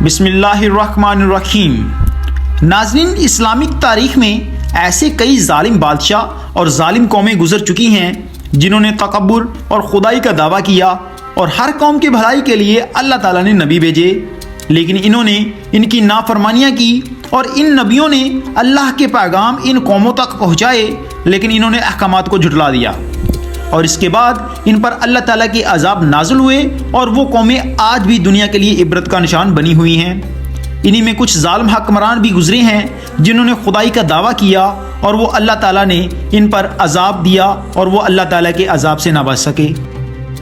بسم اللہ الرحمن الرحیم۔ ناظرین، اسلامک تاریخ میں ایسے کئی ظالم بادشاہ اور ظالم قومیں گزر چکی ہیں جنہوں نے تکبر اور خدائی کا دعویٰ کیا اور ہر قوم کی بھلائی کے لیے اللہ تعالیٰ نے نبی بھیجے، لیکن انہوں نے ان کی نافرمانیاں کی اور ان نبیوں نے اللہ کے پیغام ان قوموں تک پہنچائے، لیکن انہوں نے احکامات کو جھٹلا دیا اور اس کے بعد ان پر اللہ تعالیٰ کے عذاب نازل ہوئے اور وہ قومیں آج بھی دنیا کے لیے عبرت کا نشان بنی ہوئی ہیں۔ انہی میں کچھ ظالم حکمران بھی گزرے ہیں جنہوں نے خدائی کا دعویٰ کیا اور وہ اللہ تعالیٰ نے ان پر عذاب دیا اور وہ اللہ تعالیٰ کے عذاب سے نہ بچ سکے۔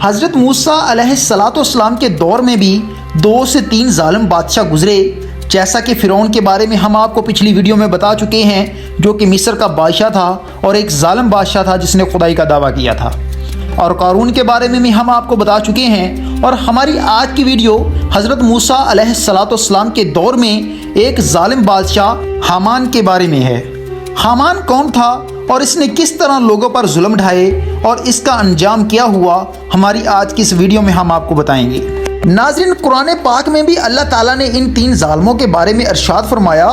حضرت موسیٰ علیہ السلام کے دور میں بھی 2 سے 3 ظالم بادشاہ گزرے، جیسا کہ فرعون کے بارے میں ہم آپ کو پچھلی ویڈیو میں بتا چکے ہیں، جو کہ مصر کا بادشاہ تھا اور ایک ظالم بادشاہ تھا جس نے خدائی کا دعویٰ کیا تھا، اور قارون کے بارے میں بھی ہم آپ کو بتا چکے ہیں۔ اور ہماری آج کی ویڈیو حضرت موسیٰ علیہ السلام کے دور میں ایک ظالم بادشاہ حامان کے بارے میں ہے۔ حامان کون تھا اور اس نے کس طرح لوگوں پر ظلم ڈھائے اور اس کا انجام کیا ہوا، ہماری آج کی اس ویڈیو میں ہم آپ کو بتائیں گے۔ ناظرین، قرآن پاک میں بھی اللہ تعالیٰ نے ان 3 ظالموں کے بارے میں ارشاد فرمایا،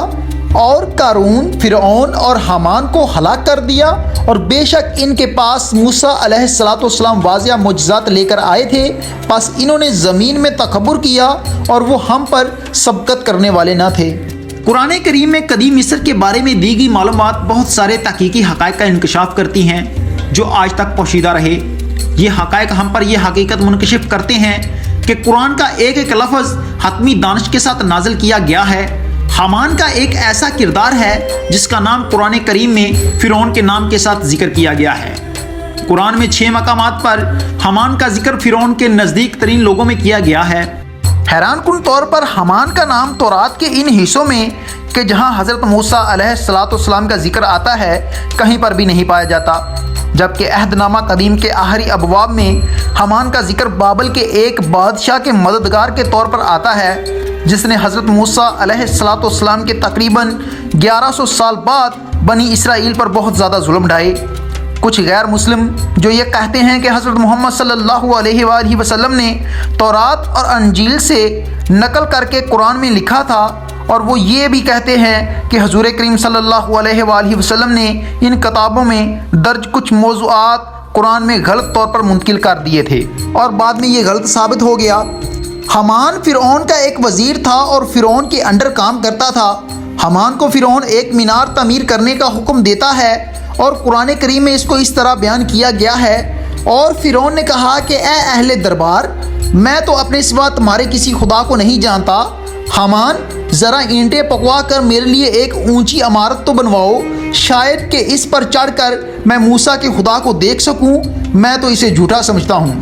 اور قارون، فرعون اور حامان کو ہلاک کر دیا، اور بے شک ان کے پاس موسیٰ علیہ السلام واضح معجزات لے کر آئے تھے، پس انہوں نے زمین میں تکبر کیا اور وہ ہم پر سبقت کرنے والے نہ تھے۔ قرآن کریم میں قدیم مصر کے بارے میں دی گئی معلومات بہت سارے تحقیقی حقائق کا انکشاف کرتی ہیں جو آج تک پوشیدہ رہے۔ یہ حقائق ہم پر یہ حقیقت منکشف کرتے ہیں کہ قرآن کا ایک ایک لفظ حتمی دانش کے ساتھ نازل کیا گیا ہے۔ حامان کا ایک ایسا کردار ہے جس کا نام قرآن کریم میں فرعون کے نام کے ساتھ ذکر کیا گیا ہے۔ قرآن میں 6 مقامات پر حامان کا ذکر فرعون کے نزدیک ترین لوگوں میں کیا گیا ہے۔ حیران کن طور پر حامان کا نام تورات کے ان حصوں میں کہ جہاں حضرت موسیٰ علیہ السلام کا ذکر آتا ہے کہیں پر بھی نہیں پایا جاتا، جبکہ عہد نامہ قدیم کے آخری ابواب میں حامان کا ذکر بابل کے ایک بادشاہ کے مددگار کے طور پر آتا ہے جس نے حضرت موسیٰ علیہ السلام کے تقریباً 1100 سال بعد بنی اسرائیل پر بہت زیادہ ظلم ڈھائے۔ کچھ غیر مسلم جو یہ کہتے ہیں کہ حضرت محمد صلی اللہ علیہ وآلہ وسلم نے تورات اور انجیل سے نقل کر کے قرآن میں لکھا تھا، اور وہ یہ بھی کہتے ہیں کہ حضور کریم صلی اللہ علیہ وآلہ وسلم نے ان کتابوں میں درج کچھ موضوعات قرآن میں غلط طور پر منتقل کر دیے تھے اور بعد میں یہ غلط ثابت ہو گیا۔ حامان فرعون کا ایک وزیر تھا اور فرعون کے انڈر کام کرتا تھا۔ حامان کو فرعون ایک مینار تعمیر کرنے کا حکم دیتا ہے اور قرآن کریم میں اس کو اس طرح بیان کیا گیا ہے، اور فرعون نے کہا کہ اے اہل دربار، میں تو اپنے سوا تمہارے کسی خدا کو نہیں جانتا۔ حامان، ذرا اینٹیں پکوا کر میرے لیے ایک اونچی عمارت تو بنواؤ، شاید کہ اس پر چڑھ کر میں موسیٰ کے خدا کو دیکھ سکوں، میں تو اسے جھوٹا سمجھتا ہوں۔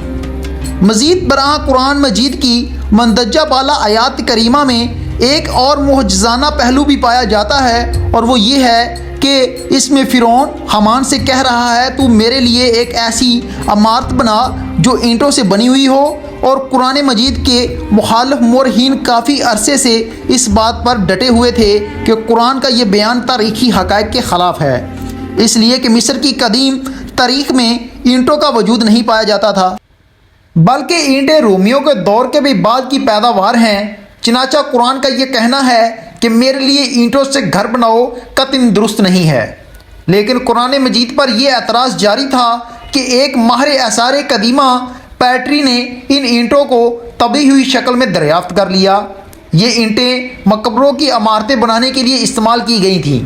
مزید برآں قرآن مجید کی مندرجہ بالا آیات کریمہ میں ایک اور معجزانہ پہلو بھی پایا جاتا ہے، اور وہ یہ ہے کہ اس میں فرعون حامان سے کہہ رہا ہے تو میرے لیے ایک ایسی عمارت بنا جو اینٹوں سے بنی ہوئی ہو، اور قرآن مجید کے مخالف مورخین کافی عرصے سے اس بات پر ڈٹے ہوئے تھے کہ قرآن کا یہ بیان تاریخی حقائق کے خلاف ہے، اس لیے کہ مصر کی قدیم تاریخ میں اینٹوں کا وجود نہیں پایا جاتا تھا، بلکہ اینٹیں رومیوں کے دور کے بھی بعد کی پیداوار ہیں۔ چنانچہ قرآن کا یہ کہنا ہے کہ میرے لیے اینٹوں سے گھر بناؤ قطعاً درست نہیں ہے، لیکن قرآن مجید پر یہ اعتراض جاری تھا کہ ایک ماہر آثار قدیمہ پیٹری نے ان اینٹوں کو تبی ہوئی شکل میں دریافت کر لیا۔ یہ اینٹیں مقبروں کی عمارتیں بنانے کے لیے استعمال کی گئی تھیں۔